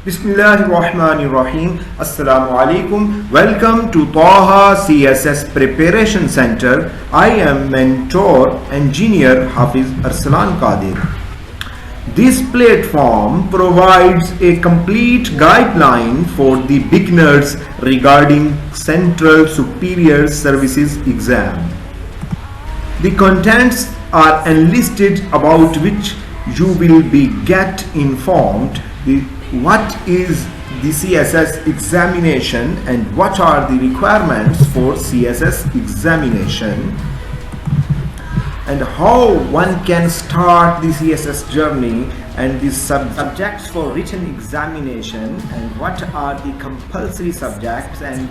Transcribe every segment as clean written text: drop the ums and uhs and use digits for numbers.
Bismillahirrahmanirrahim. Assalamu alaikum. Welcome to Taha CSS Preparation Center. I am mentor engineer Engr.Arslan Qadir. This platform provides a complete guideline for the beginners regarding Central Superior Services exam. The contents are enlisted about which you will be get informed. What is the CSS examination and what are the requirements for CSS examination, and how one can start the CSS journey, and the subjects for written examination, and what are the compulsory subjects, and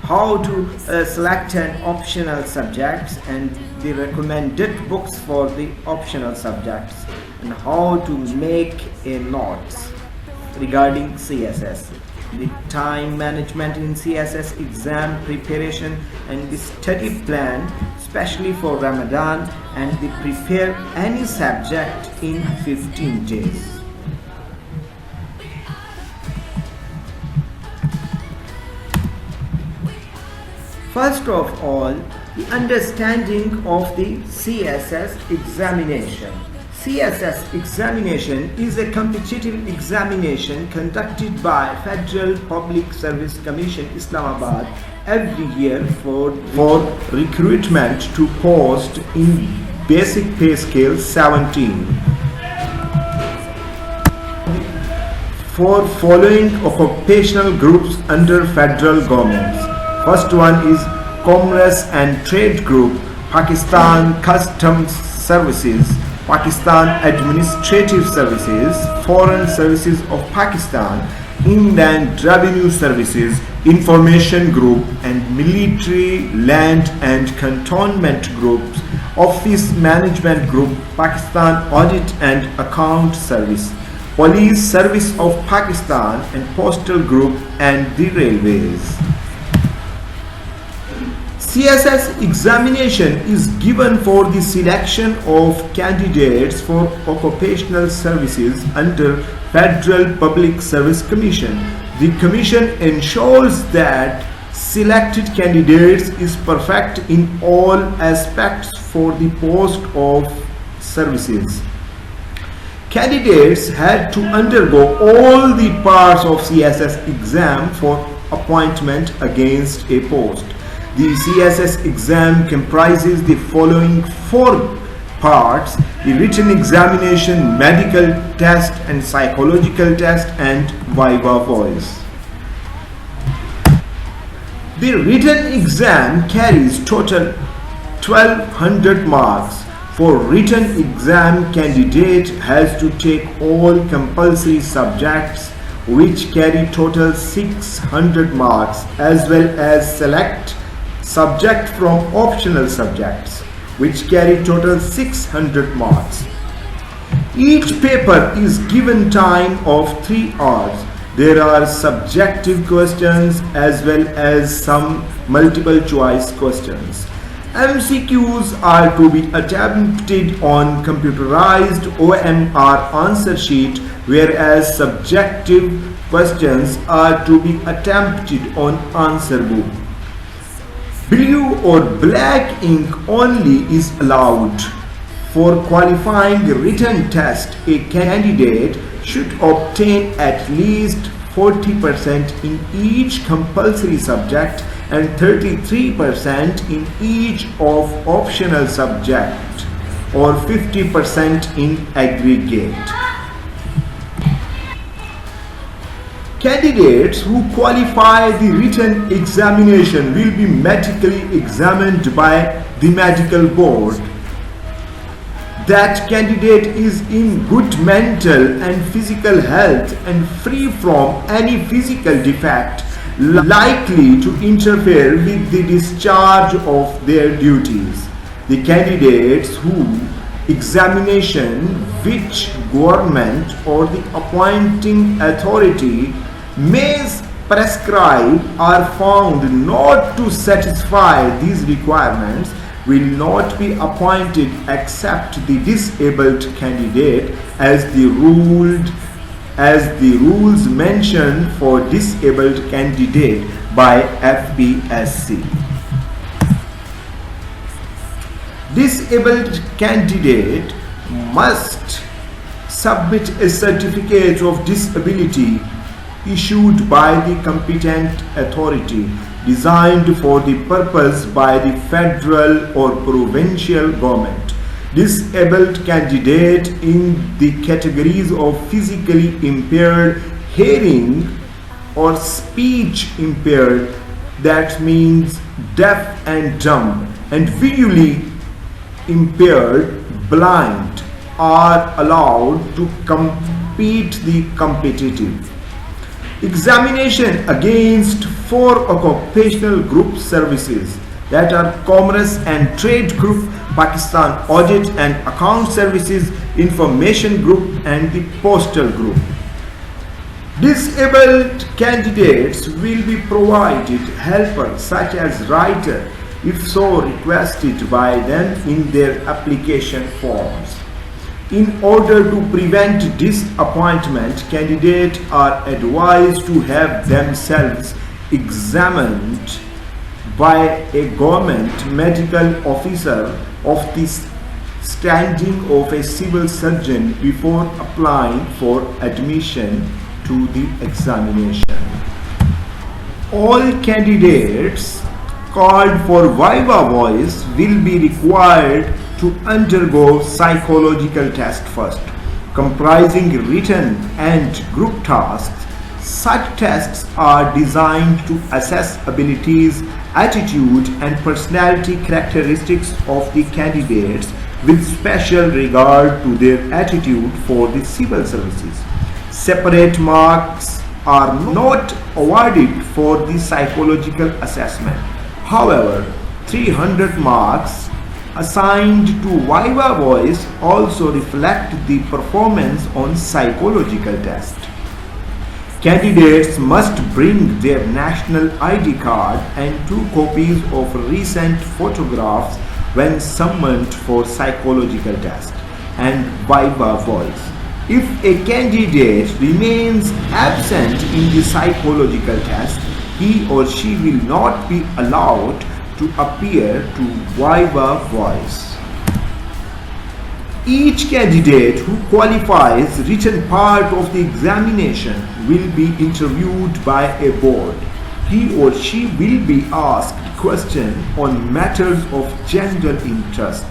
how to select an optional subjects, and the recommended books for the optional subjects, and how to make a notes regarding CSS, the time management in CSS exam preparation, and the study plan especially for Ramadan, and the prepare any subject in 15 days. First of all, the understanding of the CSS examination. CSS examination is a competitive examination conducted by Federal Public Service Commission, Islamabad, every year for recruitment to post in basic pay scale 17 for following occupational groups under federal governments. First one is Commerce and Trade Group, Pakistan Customs Services, Pakistan Administrative Services, Foreign Services of Pakistan, Inland Revenue Services, Information Group, and Military Land and Cantonment Groups, Office Management Group, Pakistan Audit and Account Service, Police Service of Pakistan, and Postal Group, and the Railways. CSS examination is given for the selection of candidates for occupational services under Federal Public Service Commission. The Commission ensures that selected candidates is perfect in all aspects for the post of services. Candidates had to undergo all the parts of CSS exam for appointment against a post. The CSS exam comprises the following 4 parts: the written examination, medical test, and psychological test, and viva voice. The written exam carries total 1200 marks. For written exam, candidate has to take all compulsory subjects which carry total 600 marks, as well as select subject from optional subjects which carry total 600 marks. Each paper is given time of 3 hours. There are subjective questions as well as some multiple choice questions. MCQs are to be attempted on computerized OMR answer sheet, whereas subjective questions are to be attempted on answer book. Blue or black ink only is allowed. For qualifying the written test, a candidate should obtain at least 40% in each compulsory subject and 33% in each of optional subject, or 50% in aggregate. Candidates who qualify the written examination will be medically examined by the medical board. That candidate is in good mental and physical health and free from any physical defect likely to interfere with the discharge of their duties. The candidates who examination which government or the appointing authority may prescribe are found not to satisfy these requirements will not be appointed except the disabled candidate as the ruled as the rules mentioned for disabled candidate by FPSC. Disabled candidate must submit a certificate of disability issued by the competent authority designed for the purpose by the federal or provincial government. Disabled candidate in the categories of physically impaired, hearing or speech impaired, that means deaf and dumb, and visually impaired, blind, are allowed to compete the competitive examination against 4 occupational group services, that are Commerce and Trade Group, Pakistan Audit and Account Services, Information Group and the Postal Group. Disabled candidates will be provided helpers such as writer if so requested by them in their application forms. In order to prevent disappointment, candidates are advised to have themselves examined by a government medical officer of the standing of a civil surgeon before applying for admission to the examination. All candidates called for Viva Voice will be required to undergo psychological test first, comprising written and group tasks. Such tests are designed to assess abilities, attitude and personality characteristics of the candidates with special regard to their attitude for the civil services. Separate marks are not awarded for the psychological assessment. However, 300 marks assigned to Viva Voice also reflect the performance on psychological test. Candidates must bring their national ID card and 2 copies of recent photographs when summoned for psychological test and Viva Voice. If a candidate remains absent in the psychological test, he or she will not be allowed to appear to Viva Voice. Each candidate who qualifies written part of the examination will be interviewed by a board. He or she will be asked questions on matters of general interest.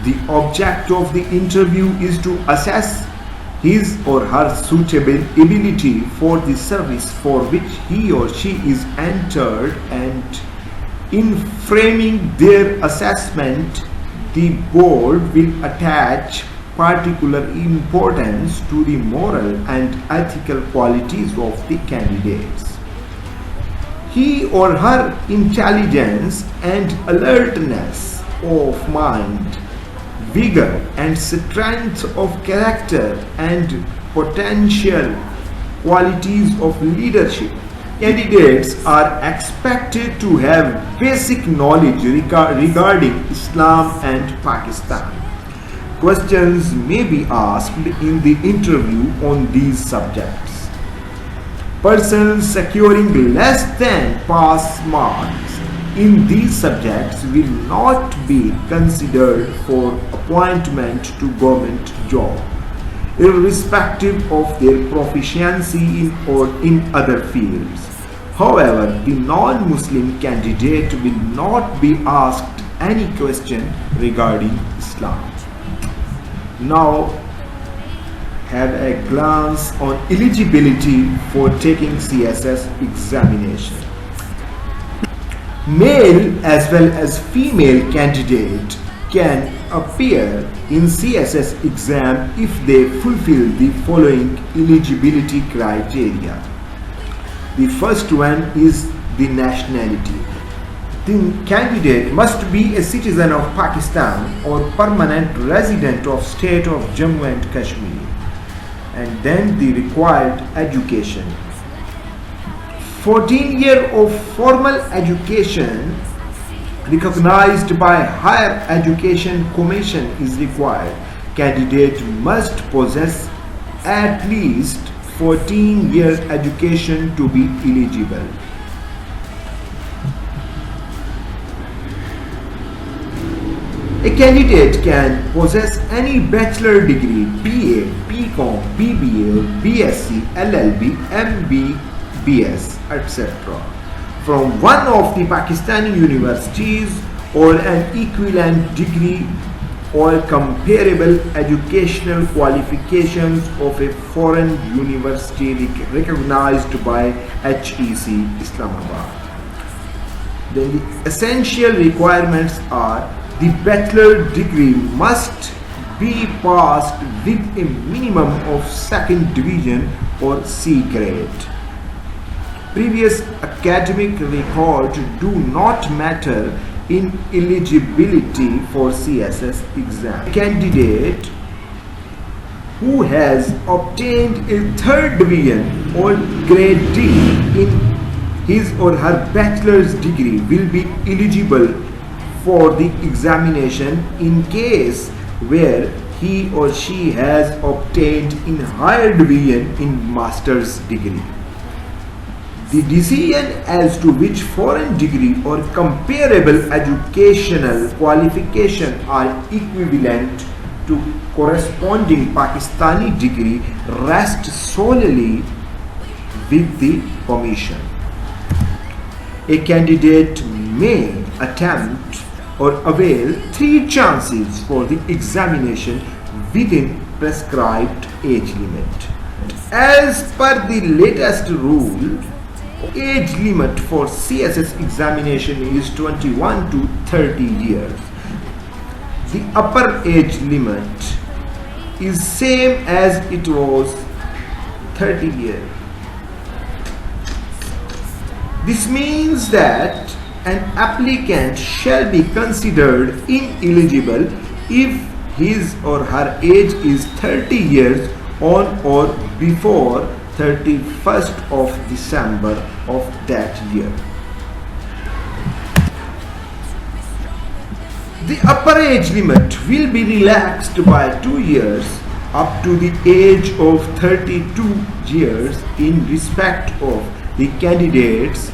The object of the interview is to assess his or her suitability for the service for which he or she is entered, and in framing their assessment, the board will attach particular importance to the moral and ethical qualities of the candidates. He or her intelligence and alertness of mind, vigor and strength of character, and potential qualities of leadership. Candidates are expected to have basic knowledge regarding Islam and Pakistan. Questions may be asked in the interview on these subjects. Persons securing less than pass marks in these subjects will not be considered for appointment to government job, irrespective of their proficiency in other fields. However, the non-Muslim candidate will not be asked any question regarding Islam. Now, have a glance on eligibility for taking CSS examination. Male as well as female candidate can appear in CSS exam if they fulfill the following eligibility criteria. The first one is the nationality. The candidate must be a citizen of Pakistan or permanent resident of state of Jammu and Kashmir. And then the required education. 14 years of formal education recognized by Higher Education Commission is required. Candidate must possess at least 14-year education to be eligible. A candidate can possess any bachelor degree, BA, BCom, BBA, BSc, LLB, MBBS, etc. from one of the Pakistani universities or an equivalent degree or comparable educational qualifications of a foreign university recognized by HEC Islamabad. Then the essential requirements are: the bachelor degree must be passed with a minimum of second division or C grade. Previous academic records do not matter in eligibility for CSS exam. A candidate who has obtained a third division or grade D in his or her bachelor's degree will be eligible for the examination in case where he or she has obtained in higher division in master's degree. The decision as to which foreign degree or comparable educational qualification are equivalent to corresponding Pakistani degree rests solely with the Commission. A candidate may attempt or avail 3 chances for the examination within prescribed age limit. As per the latest rule, age limit for CSS examination is 21 to 30 years. The upper age limit is same as it was 30 years. This means that an applicant shall be considered ineligible if his or her age is 30 years on or before 31st of December of that year. The upper age limit will be relaxed by 2 years up to the age of 32 years in respect of the candidates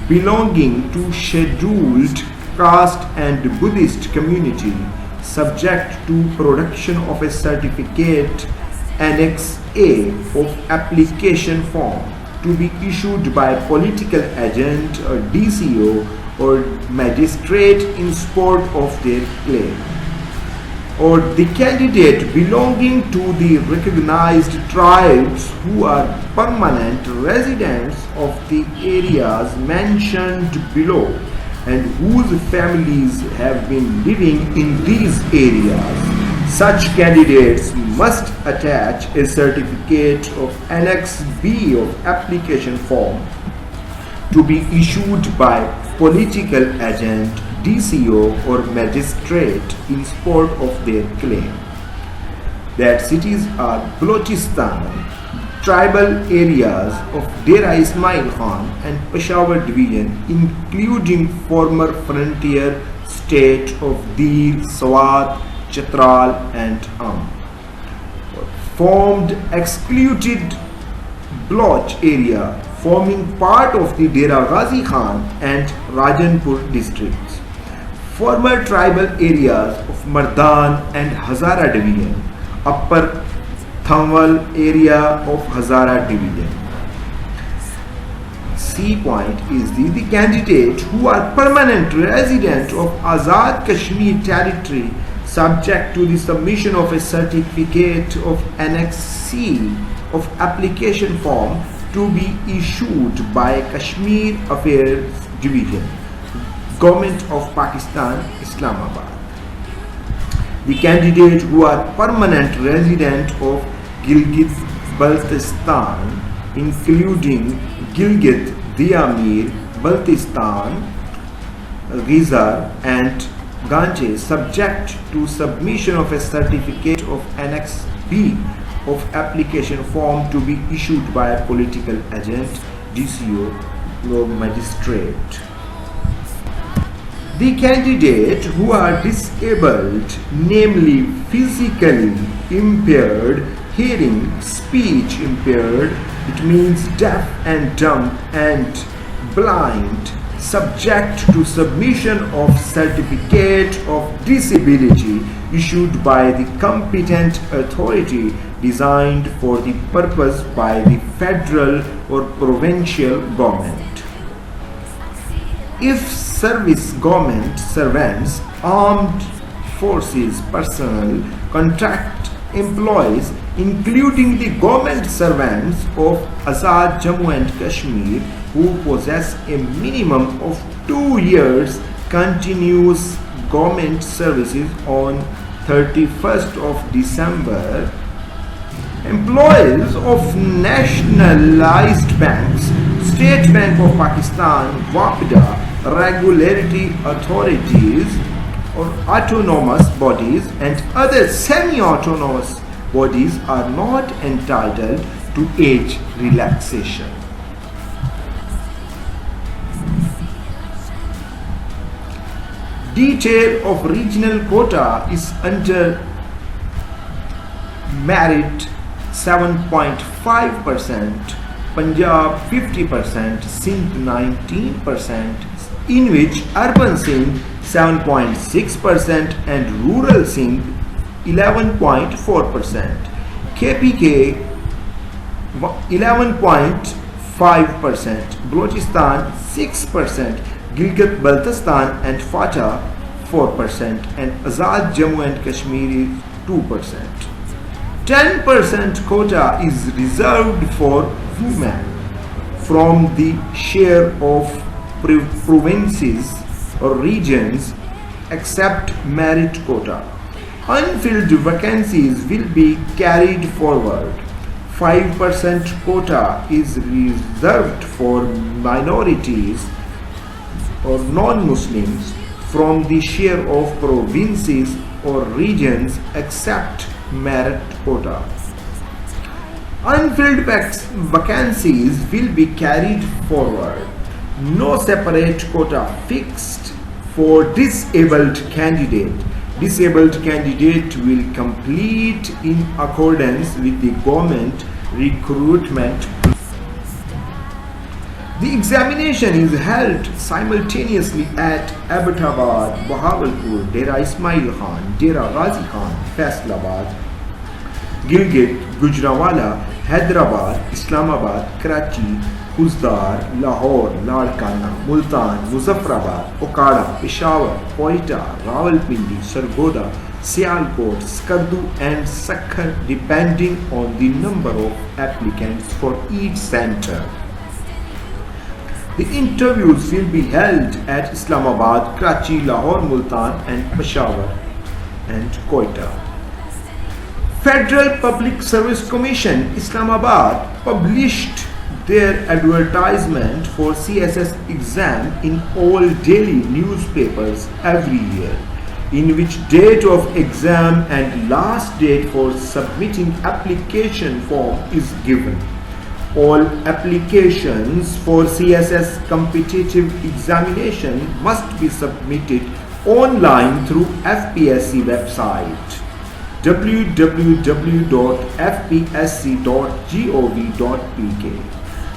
belonging to scheduled caste and Buddhist community, subject to production of a certificate Annex A of application form to be issued by political agent or DCO or magistrate in support of their claim, or the candidate belonging to the recognized tribes who are permanent residents of the areas mentioned below and whose families have been living in these areas. Such candidates must attach a certificate of Annex B of application form to be issued by political agent, DCO or magistrate in support of their claim. That cities are Balochistan, tribal areas of Dera Ismail Khan and Peshawar division, including former frontier state of Dir, Swat, Chitral and formed excluded Baloch area forming part of the Dera Ghazi Khan and Rajanpur districts, former tribal areas of Mardan and Hazara division, upper Thamwal area of Hazara division. C point is the candidate who are permanent resident of Azad Kashmir territory, subject to the submission of a certificate of Annex C of application form to be issued by Kashmir Affairs Division, Government of Pakistan, Islamabad. The candidate who are permanent resident of Gilgit-Baltistan, including Gilgit, Diamir, Baltistan, Gizar and Ganj, subject to submission of a certificate of Annex B of application form to be issued by a political agent, DCO or magistrate. The candidate who are disabled, namely physically impaired, hearing, speech impaired, It means deaf and dumb and blind, subject to submission of certificate of disability issued by the competent authority designed for the purpose by the federal or provincial government. If service government servants, armed forces personnel, contract employees, including the government servants of Azad Jammu and Kashmir who possess a minimum of 2 years continuous government services on 31st of December, employees of nationalized banks, State Bank of Pakistan, WAPDA, regulatory authorities or autonomous bodies and other semi-autonomous bodies are not entitled to age relaxation. Detail of regional quota is under merit 7.5%, Punjab 50%, Sindh 19%, in which urban Sindh 7.6% and rural Sindh 11.4%, KPK 11.5%, Balochistan 6%, Gilgit-Baltistan and Fata 4%, and Azad Jammu and Kashmir is 2%. 10% quota is reserved for women from the share of provinces or regions except merit quota. Unfilled vacancies will be carried forward. 5% quota is reserved for minorities or non-Muslims from the share of provinces or regions except merit quota. Unfilled vacancies will be carried forward. No separate quota fixed for disabled candidate. Disabled candidate will complete in accordance with the government recruitment. The examination is held simultaneously at Abbottabad, Bahawalpur, Dera Ismail Khan, Dera Ghazi Khan, Faisalabad, Gilgit, Gujranwala, Hyderabad, Islamabad, Karachi, Khuzdar, Lahore, Ladkana, Multan, Muzaffarabad, Okada, Peshawar, Quetta, Rawalpindi, Sargodha, Sialkot, Skardu and Sakar depending on the number of applicants for each center. The interviews will be held at Islamabad, Karachi, Lahore, Multan and Peshawar and Quetta. Federal Public Service Commission, Islamabad published their advertisement for CSS exam in all daily newspapers every year, in which date of exam and last date for submitting application form is given. All applications for CSS competitive examination must be submitted online through FPSC website www.fpsc.gov.pk.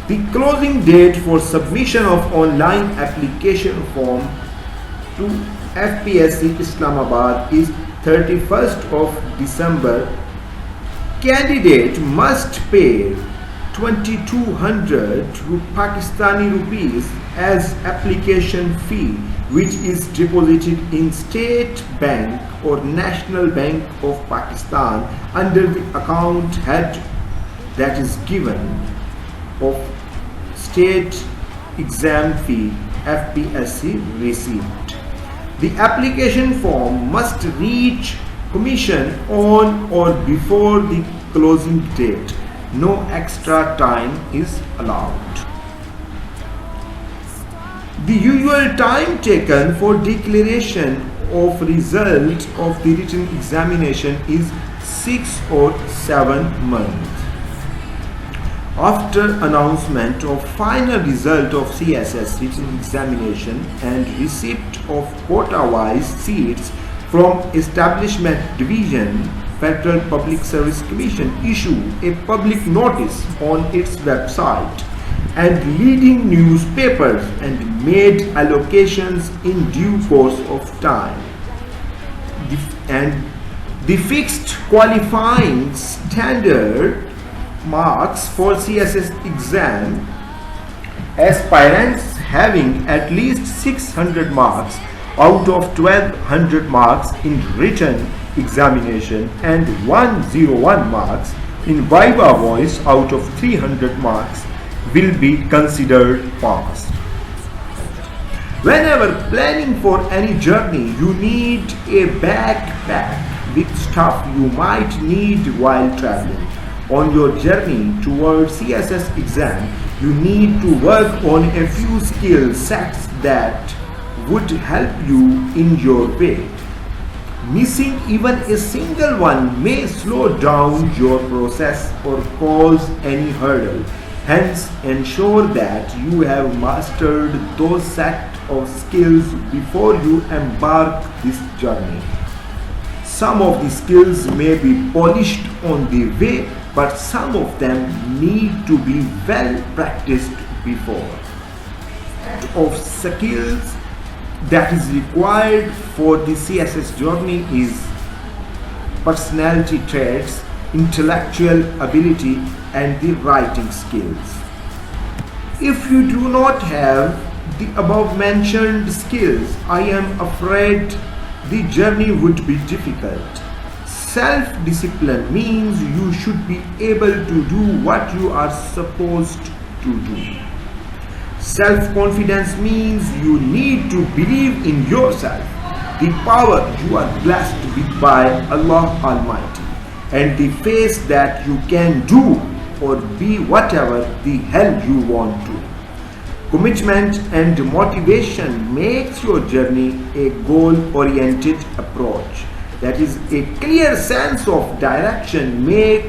The closing date for submission of online application form to FPSC Islamabad is 31st of December. Candidate must pay 2200 Pakistani rupees as application fee, which is deposited in State Bank or National Bank of Pakistan under the account head that is given of State Exam Fee FPSC receipt. The application form must reach Commission on or before the closing date. No extra time is allowed. The usual time taken for declaration of result of the written examination is 6 or 7 months. After announcement of final result of CSS written examination and receipt of quota-wise seats from establishment division Federal Public Service Commission issued a public notice on its website, and leading newspapers and made allocations in due course of time. The fixed qualifying standard marks for CSS exam, aspirants having at least 600 marks out of 1200 marks in written examination and 101 marks in viva voice out of 300 marks will be considered passed. Whenever planning for any journey, you need a backpack with stuff you might need while traveling. On your journey towards CSS exam, you need to work on a few skill sets that would help you in your way. Missing even a single one may slow down your process or cause any hurdle. Hence, ensure that you have mastered those set of skills before you embark this journey. Some of the skills may be polished on the way, but some of them need to be well practiced before. Of skills that is required for the CSS journey is personality traits, intellectual ability, and the writing skills. If you do not have the above mentioned skills, I am afraid the journey would be difficult. Self-discipline means you should be able to do what you are supposed to do. Self-confidence means you need to believe in yourself, the power you are blessed with by Allah Almighty, and the faith that you can do or be whatever the hell you want to. Commitment and motivation makes your journey a goal-oriented approach. That is, a clear sense of direction make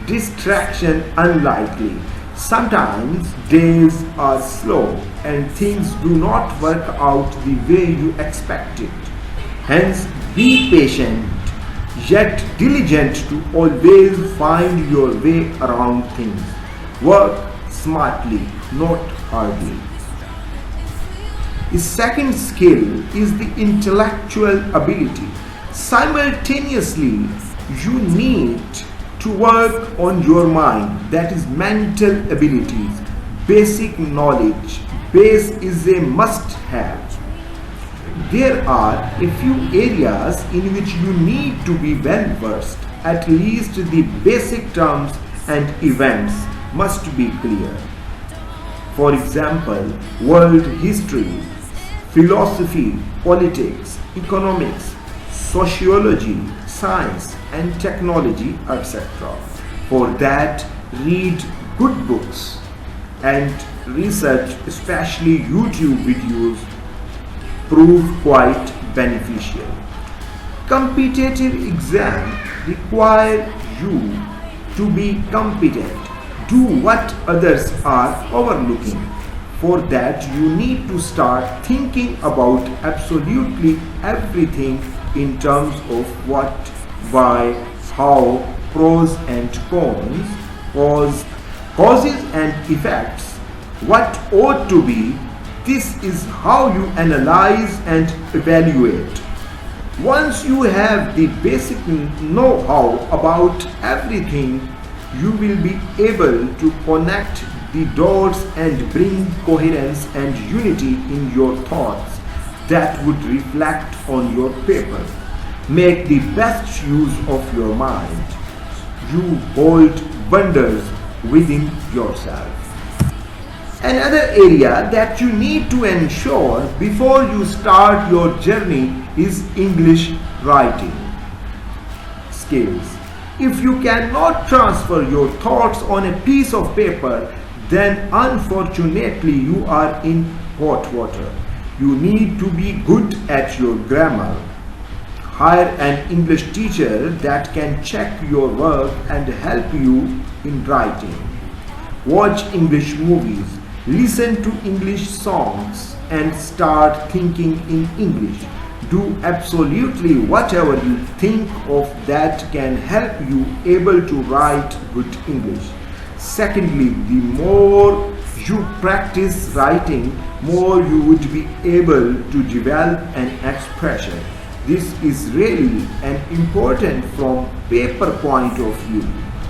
distraction unlikely. Sometimes days are slow and things do not work out the way you expected. Hence, be patient yet diligent to always find your way around things. Work smartly, not hardly. The second skill is the intellectual ability. Simultaneously, you need to work on your mind, that is mental abilities. Basic knowledge base is a must-have. There are a few areas in which you need to be well versed. At least the basic terms and events must be clear. For example, world history, philosophy, politics, economics, sociology, science and technology, etc. For that, read good books and research, especially YouTube videos, prove quite beneficial. Competitive exams require you to be competent, do what others are overlooking. For that, you need to start thinking about absolutely everything in terms of what, why, how, pros and cons, causes and effects, what ought to be. This is how you analyze and evaluate. Once you have the basic know-how about everything, you will be able to connect the dots and bring coherence and unity in your thoughts that would reflect on your paper. Make the best use of your mind. You hold wonders within yourself. Another area that you need to ensure before you start your journey is English writing skills. If you cannot transfer your thoughts on a piece of paper, then unfortunately you are in hot water. You need to be good at your grammar. Hire an English teacher that can check your work and help you in writing. Watch English movies. Listen to English songs and start thinking in English. Do absolutely whatever you think of that can help you able to write good English. Secondly, the more you practice writing, more you would be able to develop an expression. This is really an important from paper point of view.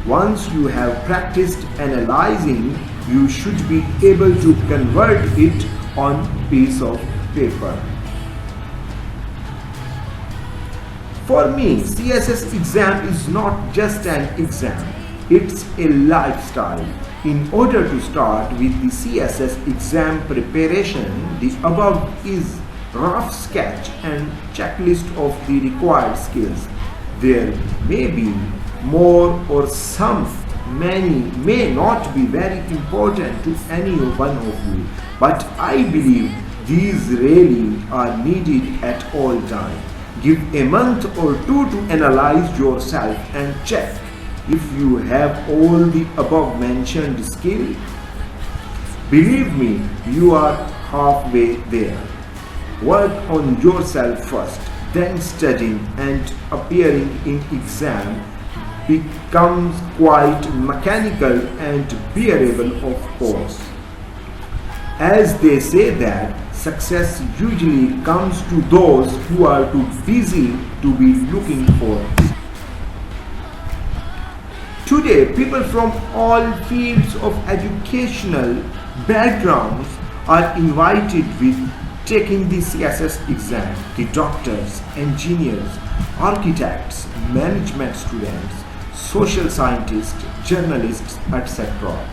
Once you have practiced analyzing, you should be able to convert it on piece of paper. For me, CSS exam is not just an exam, it's a lifestyle. In order to start with the CSS exam preparation, the above is rough sketch and checklist of the required skills. There may be more or some, many may not be very important to any one of you, but I believe these really are needed at all times. Give a month or two to analyze yourself and check if you have all the above mentioned skills. Believe me, you are halfway there. Work on yourself first, then studying and appearing in exam becomes quite mechanical and bearable, of course. As they say that success usually comes to those who are too busy to be looking for it. Today, people from all fields of educational backgrounds are invited with taking the CSS exam. The doctors, engineers, architects, management students, social scientists, journalists, etc.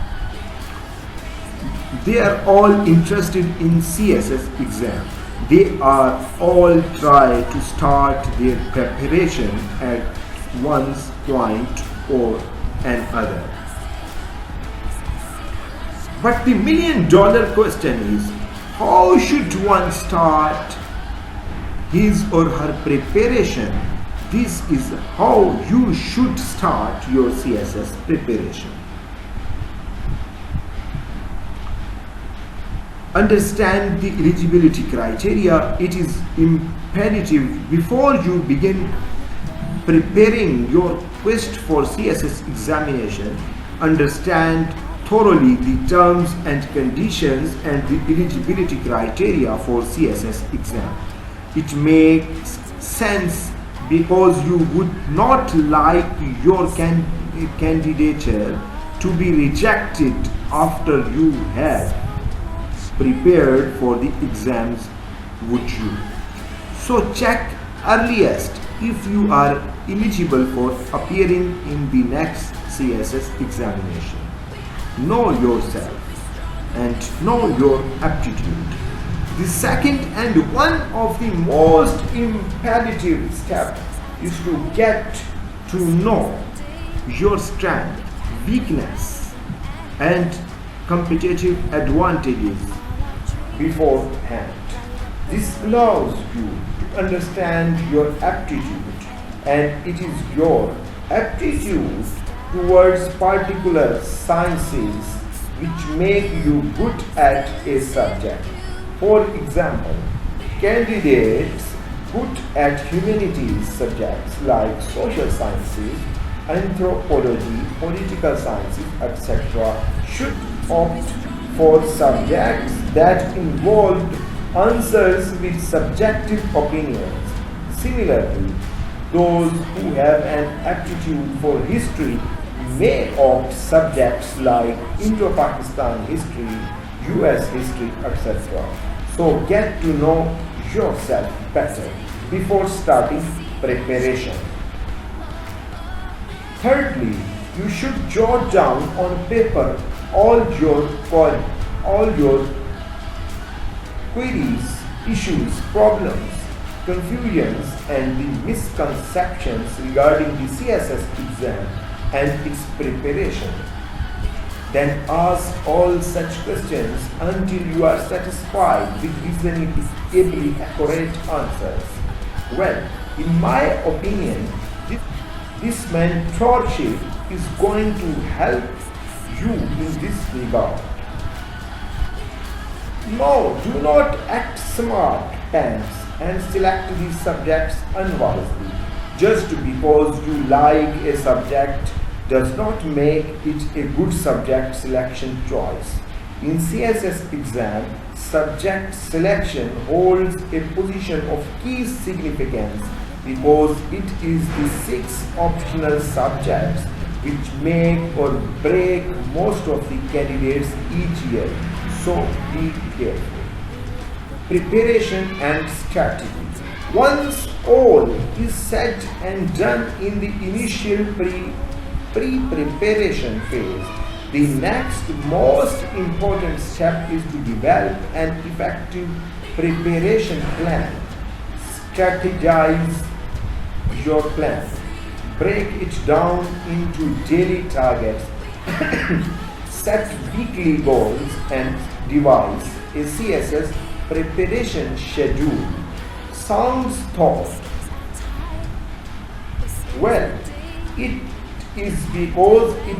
They are all interested in CSS exam. They are all try to start their preparation at one point or another. But the $1,000,000 question is, how should one start his or her preparation? This is how you should start your CSS preparation. Understand the eligibility criteria. It is imperative before you begin preparing your quest for CSS examination. Understand thoroughly the terms and conditions and the eligibility criteria for CSS exam. It makes sense because you would not like your candidature to be rejected after you have prepared for the exams, would you? So check earliest if you are eligible for appearing in the next CSS examination. Know yourself and know your aptitude. The second and one of the most imperative steps is to get to know your strength, weakness, and competitive advantages beforehand. This allows you to understand your aptitude, and it is your aptitude towards particular sciences which make you good at a subject. For example, candidates good at humanities subjects like social sciences, anthropology, political sciences, etc. should opt for subjects that involve answers with subjective opinions. Similarly, those who have an aptitude for history may opt subjects like Indo-Pakistan history, US history, etc. So get to know yourself better before starting preparation. Thirdly, you should jot down on paper all your queries, issues, problems, confusions, and the misconceptions regarding the CSS exam and its preparation. Then ask all such questions until you are satisfied with reasonably accurate answers. Well, in my opinion, this mentorship is going to help you in this regard. No, do not act smart pants and select these subjects unwisely. Just because you like a subject does not make it a good subject selection choice. In CSS exam, subject selection holds a position of key significance because it is the 6 optional subjects which make or break most of the candidates each year. So be careful. Preparation and strategy. Once all is said and done in the initial pre-preparation phase, the next most important step is to develop an effective preparation plan. Strategize your plan. Break it down into daily targets, set weekly goals, and devise a CSS preparation schedule. Sounds thought. Well, it is because it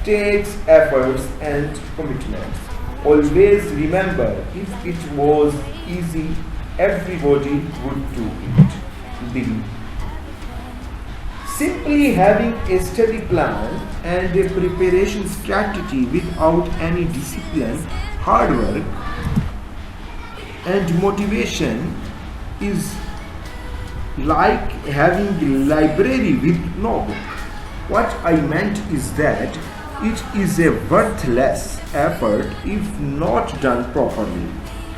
takes efforts and commitments. Always remember, if it was easy, everybody would do it. Simply having a study plan and a preparation strategy without any discipline, hard work, and motivation is like having a library with no book. What I meant is that it is a worthless effort if not done properly.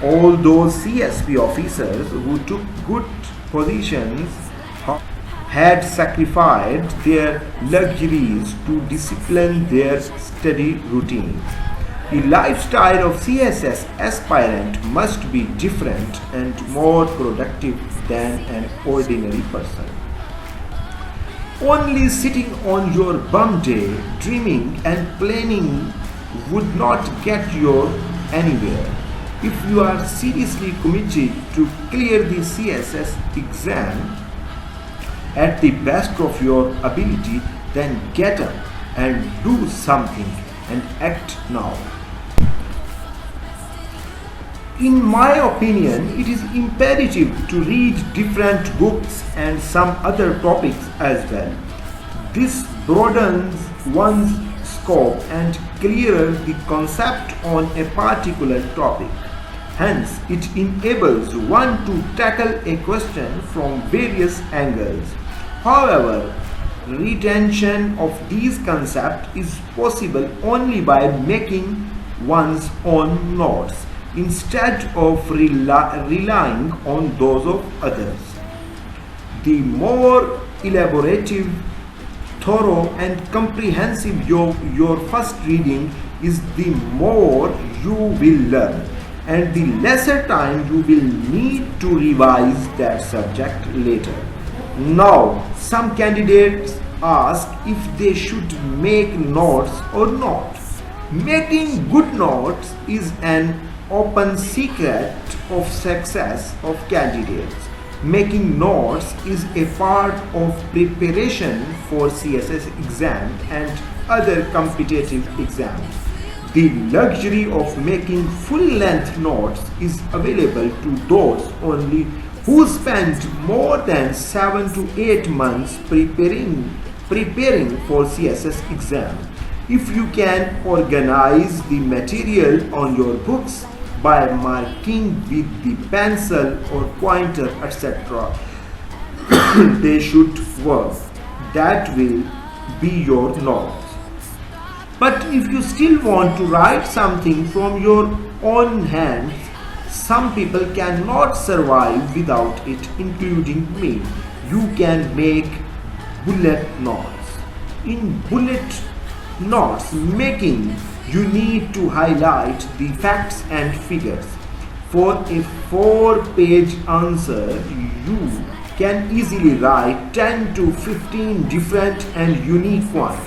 All those CSP officers who took good positions had sacrificed their luxuries to discipline their study routine. The lifestyle of CSS aspirant must be different and more productive than an ordinary person. Only sitting on your bum day, dreaming and planning would not get you anywhere. If you are seriously committed to clear the CSS exam at the best of your ability, then get up and do something and act now. In my opinion, it is imperative to read different books and some other topics as well. This broadens one's scope and clears the concept on a particular topic. Hence, it enables one to tackle a question from various angles. However, retention of these concepts is possible only by making one's own notes instead of relying on those of others. The more elaborative, thorough and comprehensive your first reading is, the more you will learn and the lesser time you will need to revise that subject later. Now, some candidates ask if they should make notes or not. Making good notes is an open secret of success of candidates. Making notes is a part of preparation for CSS exams and other competitive exams. The luxury of making full-length notes is available to those only who spend more than 7 to 8 months preparing for CSS exam. If you can organize the material on your books by marking with the pencil or pointer, etc., they should work. That will be your notes. But if you still want to write something from your own hands, some people cannot survive without it, including me. You can make bullet notes. In bullet notes making, you need to highlight the facts and figures. For a 4-page answer, you can easily write 10 to 15 different and unique ones.